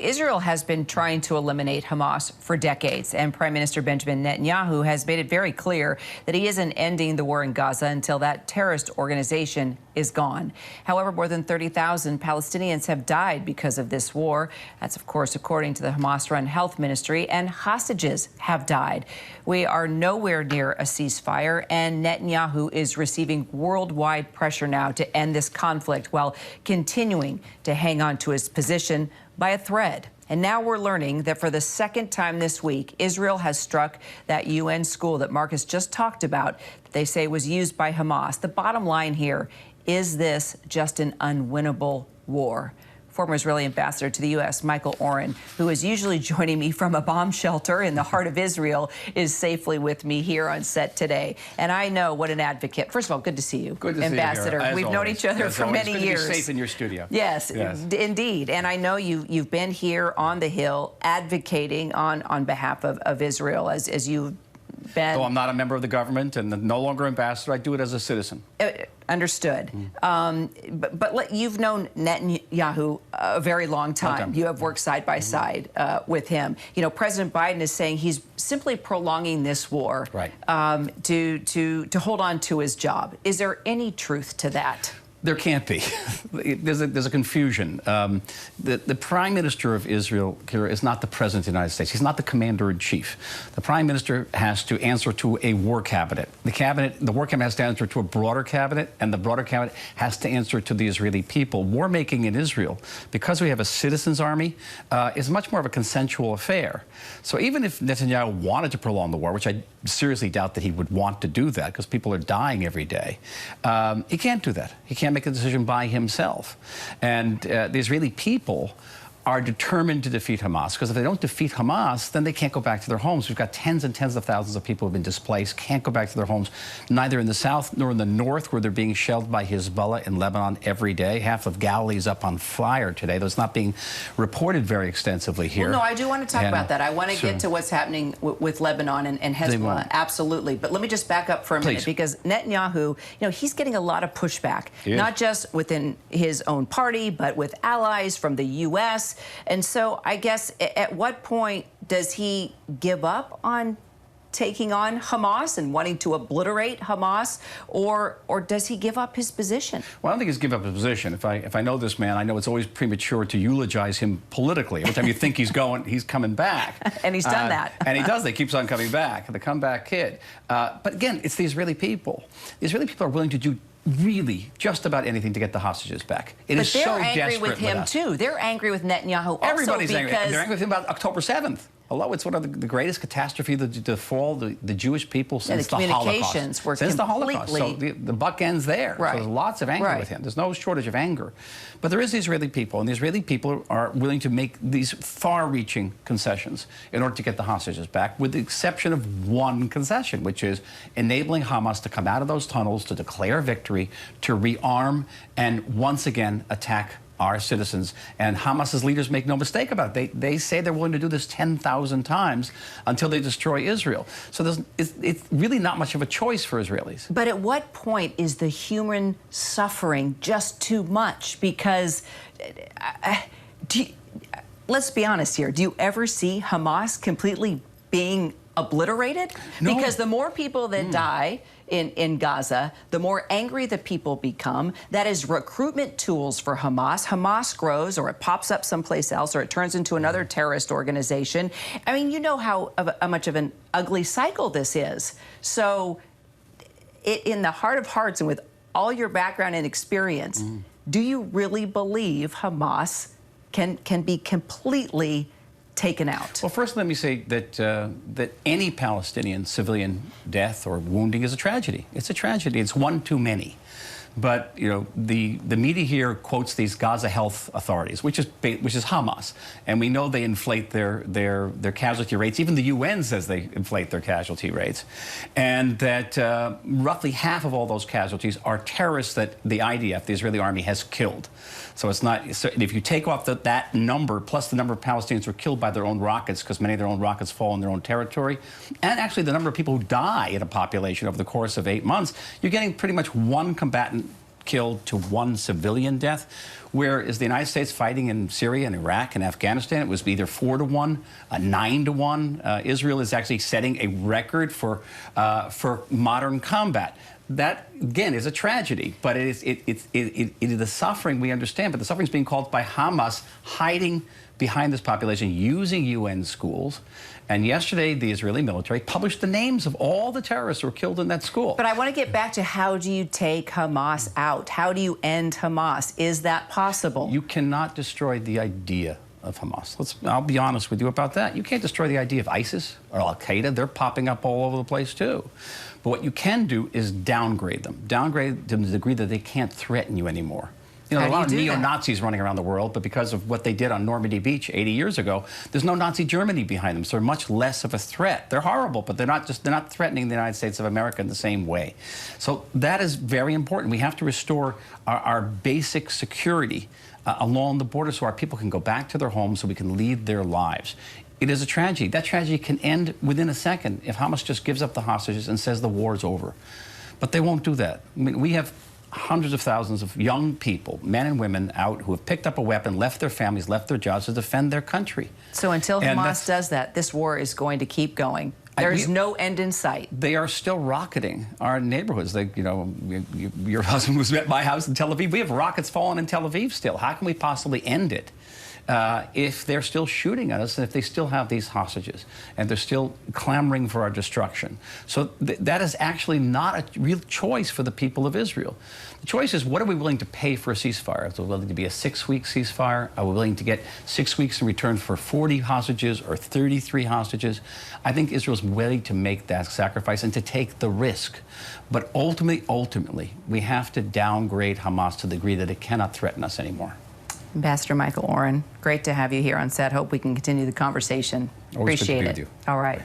Israel has been trying to eliminate Hamas for decades, and Prime Minister Benjamin Netanyahu has made it very clear that he isn't ending the war in Gaza until that terrorist organization is gone. However, more than 30,000 Palestinians have died because of this war. That's, of course, according to the Hamas-run health ministry, and hostages have died. We are nowhere near a ceasefire, and Netanyahu is receiving worldwide pressure now to end this conflict while continuing to hang on to his position by a thread. And now we're learning that for the second time this week, Israel has struck that UN school that Marcus just talked about, that they say was used by Hamas. The bottom line here, is this just an unwinnable war? Former Israeli ambassador to the U.S., Michael Oren, who is usually joining me from a bomb shelter in the heart of Israel, is safely with me here on set today. And I know what an advocate. First of all, good to see you, good to Ambassador. See you here, We've known each other for many years. Good to be safe in your studio. Yes, indeed. And I know you've been here on the Hill advocating on behalf of Israel as you've been. Though I'm not a member of the government and no longer ambassador, I do it as a citizen. Understood. But you've known Netanyahu a very long time. You have worked side by side with him. You know, President Biden is saying he's simply prolonging this war to hold on to his job. Is there any truth to that? There can't be. There's a confusion. The Prime Minister of Israel here is not the President of the United States. He's not the Commander-in-Chief. The Prime Minister has to answer to a war cabinet. The war cabinet has to answer to a broader cabinet, and the broader cabinet has to answer to the Israeli people. War-making in Israel, because we have a citizens' army, is much more of a consensual affair. So even if Netanyahu wanted to prolong the war, which I seriously doubt that he would want to do that, because people are dying every day, he can't do that. He can't make a decision by himself. And the Israeli people are determined to defeat Hamas, because if they don't defeat Hamas, then they can't go back to their homes. We've got tens and tens of thousands of people who have been displaced, can't go back to their homes, neither in the south nor in the north, where they're being shelled by Hezbollah in Lebanon every day. Half of Galilee is up on fire today. That's not being reported very extensively here. Well, no, I do want to talk about that. I want to get to what's happening with Lebanon and Hezbollah, absolutely. But let me just back up for a minute, because Netanyahu, you know, he's getting a lot of pushback, not just within his own party, but with allies from the U.S., and so I guess at what point does he give up on taking on Hamas and wanting to obliterate Hamas, or does he give up his position? Well, I don't think he's give up his position. If I know this man, I know it's always premature to eulogize him politically. Every time you think he's coming back. And he's done that. And he does. He keeps on coming back. The comeback kid. But again, it's the Israeli people. The Israeli people are willing to do really just about anything to get the hostages back. It is so desperate. But they're angry with him, too. They're angry with Netanyahu also. Everybody's angry. They're angry with him about October 7th. Although it's one of the greatest catastrophe to befall the Jewish people since the Holocaust. Since the Holocaust. So the buck ends there. So there's lots of anger with him. There's no shortage of anger. But there is the Israeli people, and the Israeli people are willing to make these far-reaching concessions in order to get the hostages back, with the exception of one concession, which is enabling Hamas to come out of those tunnels, to declare victory, to rearm, and once again attack our citizens. And Hamas's leaders make no mistake about it. They say they're willing to do this 10,000 times until they destroy Israel. So it's really not much of a choice for Israelis. But at what point is the human suffering just too much? Because let's be honest here. Do you ever see Hamas completely being obliterated? No. Because the more people that die in Gaza, the more angry the people become. That is recruitment tools for Hamas. Hamas grows, or it pops up someplace else, or it turns into another terrorist organization. I mean, you know how much of an ugly cycle this is. So in the heart of hearts, and with all your background and experience, do you really believe Hamas can be completely taken out? Well, first let me say that that any Palestinian civilian death or wounding is a tragedy. It's a tragedy. It's one too many. But you know, the media here quotes these Gaza health authorities, which is Hamas, and we know they inflate their casualty rates. Even the UN says they inflate their casualty rates, and that roughly half of all those casualties are terrorists that the IDF, the Israeli army, has killed. So it's not. So if you take off that number plus the number of Palestinians who are killed by their own rockets, because many of their own rockets fall in their own territory, and actually the number of people who die in a population over the course of 8 months, you're getting pretty much one combatant killed to 1 civilian death. Whereas the United States fighting in Syria and Iraq and Afghanistan, it was either 4-1, 9-1. Israel is actually setting a record for modern combat. That, again, is a tragedy, but it is the suffering we understand, but the suffering is being caused by Hamas hiding behind this population, using UN schools. And yesterday, the Israeli military published the names of all the terrorists who were killed in that school. But I want to get back to, how do you take Hamas out? How do you end Hamas? Is that possible? You cannot destroy the idea of Hamas. I'll be honest with you about that. You can't destroy the idea of ISIS or Al-Qaeda. They're popping up all over the place, too. But what you can do is downgrade them. Downgrade them to the degree that they can't threaten you anymore. You know, there are a lot of neo-Nazis running around the world, but because of what they did on Normandy Beach 80 years ago, there's no Nazi Germany behind them, so they're much less of a threat. They're horrible, but they're not threatening the United States of America in the same way. So that is very important. We have to restore our basic security along the border so our people can go back to their homes, so we can lead their lives. It is a tragedy. That tragedy can end within a second if Hamas just gives up the hostages and says the war's over. But they won't do that. I mean, we have hundreds of thousands of young people, men and women, out who have picked up a weapon, left their families, left their jobs to defend their country. So until Hamas does that, this war is going to keep going. There's no end in sight. They are still rocketing our neighborhoods. You know, your husband was at my house in Tel Aviv. We have rockets falling in Tel Aviv still. How can we possibly end it if they're still shooting at us and if they still have these hostages and they're still clamoring for our destruction? So that is actually not a real choice for the people of Israel. The choice is, what are we willing to pay for a ceasefire? Is it willing to be a 6-week ceasefire? Are we willing to get 6 weeks in return for 40 hostages or 33 hostages? I think Israel's willing to make that sacrifice and to take the risk. But ultimately, we have to downgrade Hamas to the degree that it cannot threaten us anymore. Ambassador Michael Oren, great to have you here on set. Hope we can continue the conversation. Always Appreciate good to be it. with you. All right.